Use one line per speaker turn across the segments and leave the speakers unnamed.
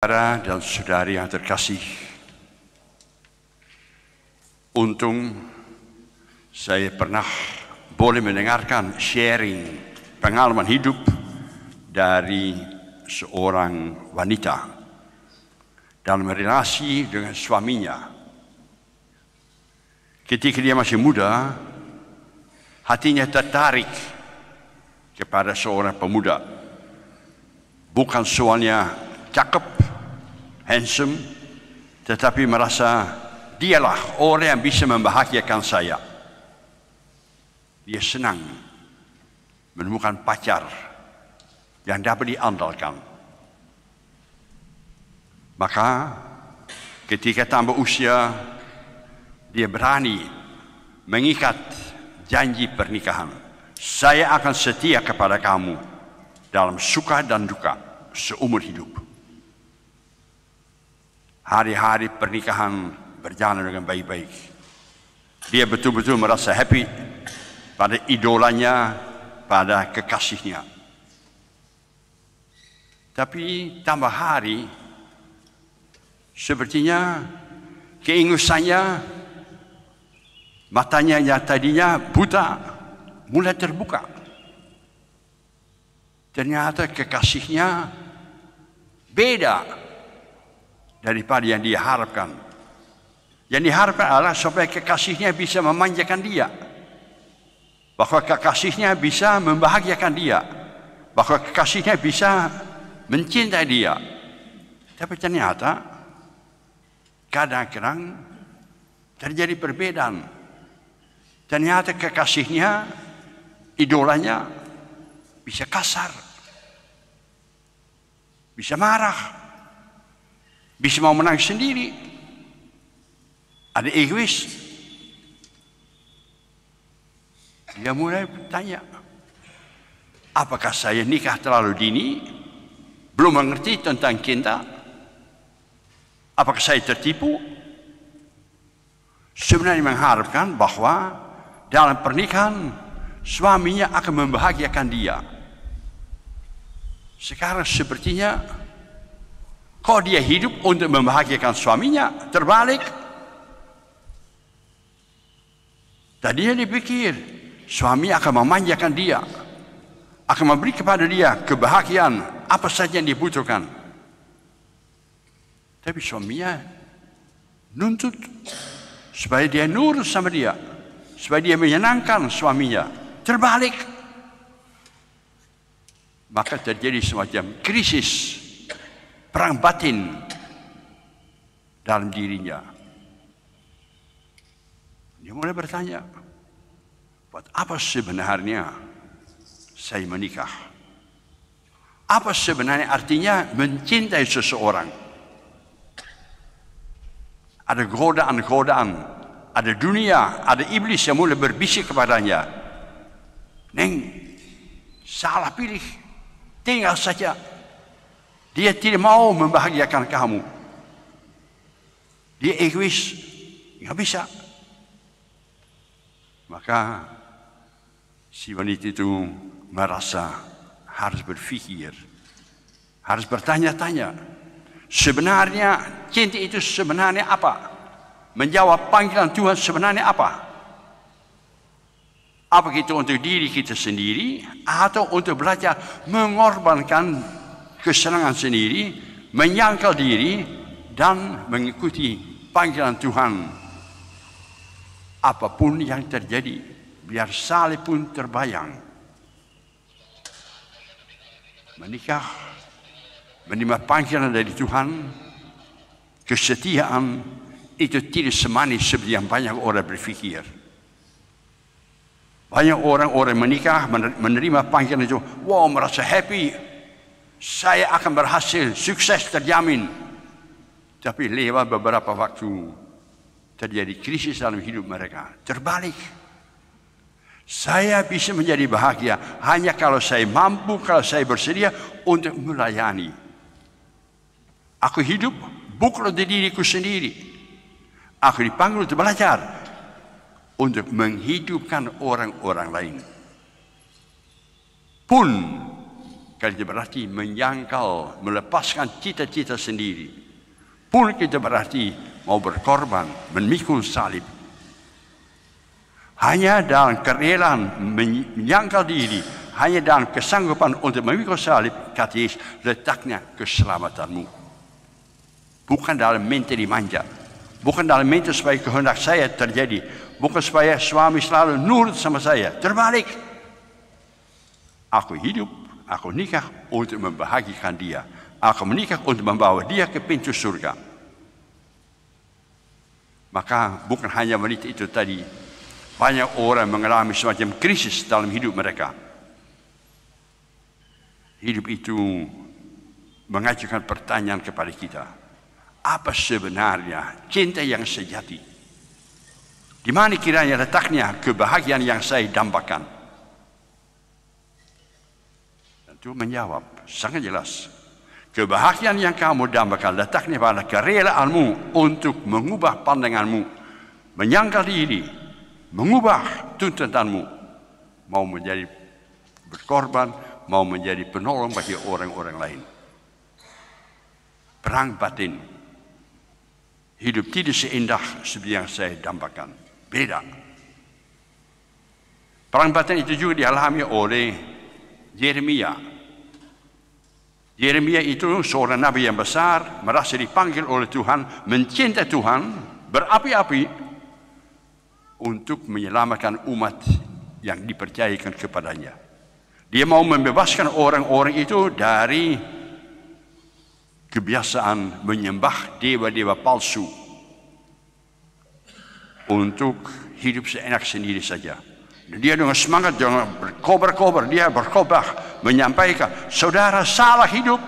Saudara dan saudari yang terkasih, untung saya pernah boleh mendengarkan sharing pengalaman hidup dari seorang wanita dalam relasi dengan suaminya. Ketika dia masih muda, hatinya tertarik kepada seorang pemuda. Bukan soalnya cakep, handsome, tetapi merasa dialah orang yang bisa membahagiakan saya. Dia senang menemukan pacar yang dapat diandalkan. Maka ketika tambah usia, dia berani mengikat janji pernikahan. Saya akan setia kepada kamu dalam suka dan duka seumur hidup. Hari-hari pernikahan berjalan dengan baik-baik. Dia betul-betul merasa happy pada idolanya, pada kekasihnya. Tapi tambah hari, sepertinya keingusannya, matanya yang tadinya buta, mulai terbuka. Ternyata kekasihnya beda daripada yang dia harapkan. Yang diharapkan adalah supaya kekasihnya bisa memanjakan dia, bahwa kekasihnya bisa membahagiakan dia, bahwa kekasihnya bisa mencintai dia. Tapi ternyata kadang-kadang terjadi perbedaan. Ternyata kekasihnya, idolanya bisa kasar, bisa marah, bisa mau menang sendiri, ada egois. Dia mulai bertanya, apakah saya nikah terlalu dini, belum mengerti tentang cinta? Apakah saya tertipu? Sebenarnya mengharapkan bahwa dalam pernikahan suaminya akan membahagiakan dia. Sekarang sepertinya kok dia hidup untuk membahagiakan suaminya, terbalik. Tadinya dipikir suami akan memanjakan dia, akan memberi kepada dia kebahagiaan apa saja yang dibutuhkan. Tapi suaminya nuntut supaya dia nurut sama dia, supaya dia menyenangkan suaminya. Terbalik. Maka terjadi semacam krisis, perang batin dalam dirinya. Dia mulai bertanya, buat apa sebenarnya saya menikah? Apa sebenarnya artinya mencintai seseorang? Ada godaan-godaan, ada dunia, ada iblis yang mulai berbisik kepadanya. Neng, salah pilih, tinggal saja. Dia tidak mau membahagiakan kamu. Dia egois, nggak bisa. Maka si wanita itu merasa harus berpikir, harus bertanya-tanya. Sebenarnya cinta itu sebenarnya apa? Menjawab panggilan Tuhan sebenarnya apa? Apa itu untuk diri kita sendiri atau untuk belajar mengorbankan kesenangan sendiri, menyangkal diri dan mengikuti panggilan Tuhan? Apapun yang terjadi, biar salib pun terbayang. Menikah, menerima panggilan dari Tuhan, kesetiaan itu tidak semanis seperti yang banyak orang berpikir. Banyak orang menikah, menerima panggilan itu, wow, merasa happy, saya akan berhasil, sukses terjamin. Tapi lewat beberapa waktu, terjadi krisis dalam hidup mereka. Terbalik. Saya bisa menjadi bahagia hanya kalau saya mampu, kalau saya bersedia untuk melayani. Aku hidup bukan untuk diriku sendiri. Aku dipanggil untuk belajar, untuk menghidupkan orang-orang lain. Pun Kalau itu berarti menyangkal, melepaskan cita-cita sendiri. Pun kita berarti mau berkorban, memikul salib. Hanya dalam kerelaan menyangkal diri, hanya dalam kesanggupan untuk memikul salib, kata Yesus, letaknya keselamatanmu. Bukan dalam menteri manja. Bukan dalam menteri supaya kehendak saya terjadi. Bukan supaya suami selalu nurut sama saya. Terbalik. Aku hidup, aku nikah untuk membahagiakan dia. Aku menikah untuk membawa dia ke pintu surga. Maka bukan hanya wanita itu tadi. Banyak orang mengalami semacam krisis dalam hidup mereka. Hidup itu mengajukan pertanyaan kepada kita. Apa sebenarnya cinta yang sejati? Di mana kiranya letaknya kebahagiaan yang saya dambakan? Tentu menjawab sangat jelas. Kebahagiaan yang kamu dambakan letaknya pada kerelaanmu untuk mengubah pandanganmu, menyangkal diri, mengubah tuntutanmu, mau menjadi berkorban, mau menjadi penolong bagi orang-orang lain. Perang batin. Hidup tidak seindah seperti yang saya dambakan. Beda. Perang batin itu juga dialami oleh Yeremia. Yeremia itu seorang nabi yang besar, merasa dipanggil oleh Tuhan, mencintai Tuhan, berapi-api untuk menyelamatkan umat yang dipercayakan kepadanya. Dia mau membebaskan orang-orang itu dari kebiasaan menyembah dewa-dewa palsu untuk hidup seenak sendiri saja. Dia dengan semangat, jangan berkobar-kobar, dia berkobar menyampaikan, saudara salah hidup,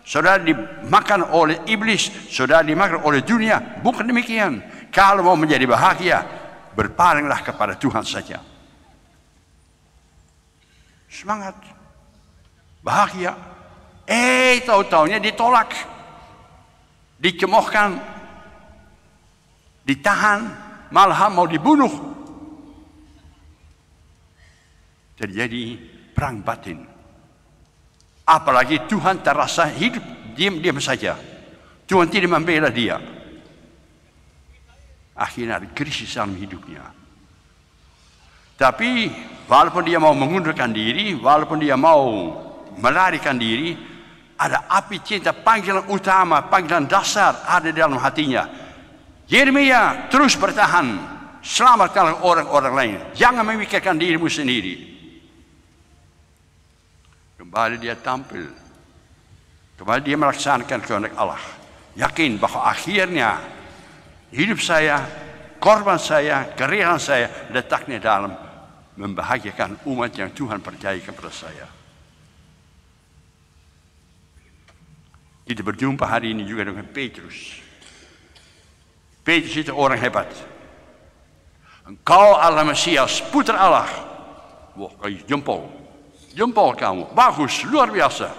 saudara dimakan oleh iblis, saudara dimakan oleh dunia. Bukan demikian. Kalau mau menjadi bahagia, berpalinglah kepada Tuhan saja. Semangat, bahagia. Tahu-taunya ditolak, dicemoohkan, ditahan, malah mau dibunuh. Terjadi perang batin. Apalagi Tuhan terasa hidup diam-diam saja. Tuhan tidak membela dia. Akhirnya ada krisis dalam hidupnya. Tapi walaupun dia mau mengundurkan diri, walaupun dia mau melarikan diri, ada api cinta, panggilan utama, panggilan dasar ada dalam hatinya. Yeremia terus bertahan, selamatkan orang-orang lain. Jangan memikirkan dirimu sendiri. Kembali dia tampil. Kembali dia melaksanakan kehendak Allah. Yakin bahwa akhirnya hidup saya, korban saya, kerelaan saya letaknya dalam membahagiakan umat yang Tuhan percayakan kepada saya. Kita berjumpa hari ini juga dengan Petrus. Petrus itu orang hebat. Engkau adalah Mesias, putra Allah. Wah, jempol. Jempol kamu. Bagus, luar biasa.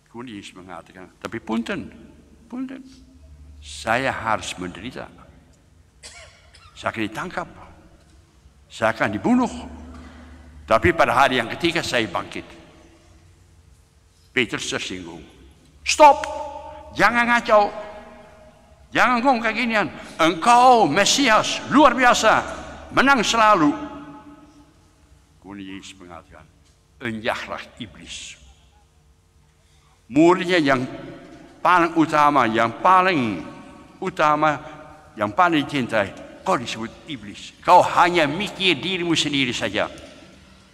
Kemudian Yesus mengatakan, tapi punten. Saya harus menderita. Saya akan ditangkap. Saya akan dibunuh. Tapi pada hari yang ketiga saya bangkit. Petrus tersinggung. Stop, jangan ngacau, jangan ngomong kayak ginian. Engkau Mesias, luar biasa, menang selalu. Kemudian Yesus mengatakan, enyahlah iblis. Muridnya yang paling utama, yang paling dicintai, kau disebut iblis. Kau hanya mikir dirimu sendiri saja.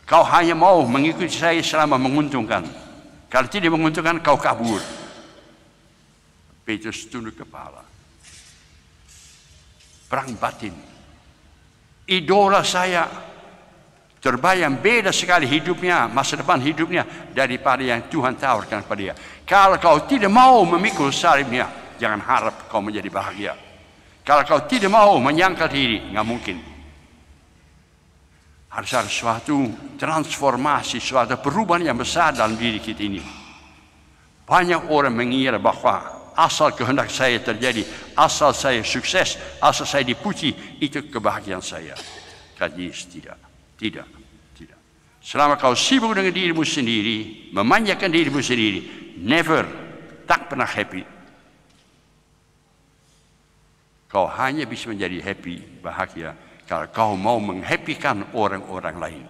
Kau hanya mau mengikuti saya selama menguntungkan. Kalau tidak menguntungkan, kau kabur. Petrus tunduk kepala. Perang batin. Idola saya terbayang beda sekali hidupnya, masa depan hidupnya daripada yang Tuhan tawarkan kepada dia. Kalau kau tidak mau memikul salibnya, jangan harap kau menjadi bahagia. Kalau kau tidak mau menyangkal diri, nggak mungkin. Harus ada suatu transformasi, suatu perubahan yang besar dalam diri kita ini. Banyak orang mengira bahwa asal kehendak saya terjadi, asal saya sukses, asal saya dipuji, itu kebahagiaan saya. Kata Yesus, tidak. Selama kau sibuk dengan dirimu sendiri, memanjakan dirimu sendiri, tak pernah happy. Kau hanya bisa menjadi happy, bahagia, kalau kau mau menghappykan orang-orang lain.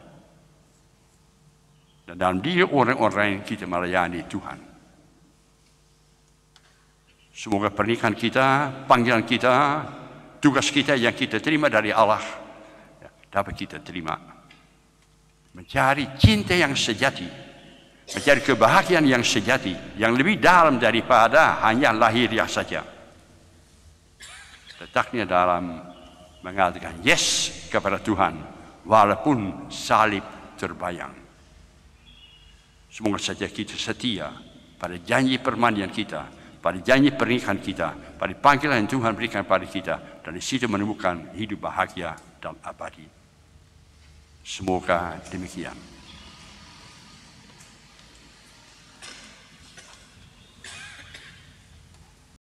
Dan dalam diri orang-orang lain kita melayani Tuhan. Semoga pernikahan kita, panggilan kita, tugas kita yang kita terima dari Allah dapat kita terima. Mencari cinta yang sejati, mencari kebahagiaan yang sejati, yang lebih dalam daripada hanya lahiriah saja. Letaknya dalam mengatakan yes kepada Tuhan, walaupun salib terbayang. Semoga saja kita setia pada janji permandian kita, pada janji pernikahan kita, pada panggilan yang Tuhan berikan pada kita, dan di situ menemukan hidup bahagia dan abadi. Semoga demikian.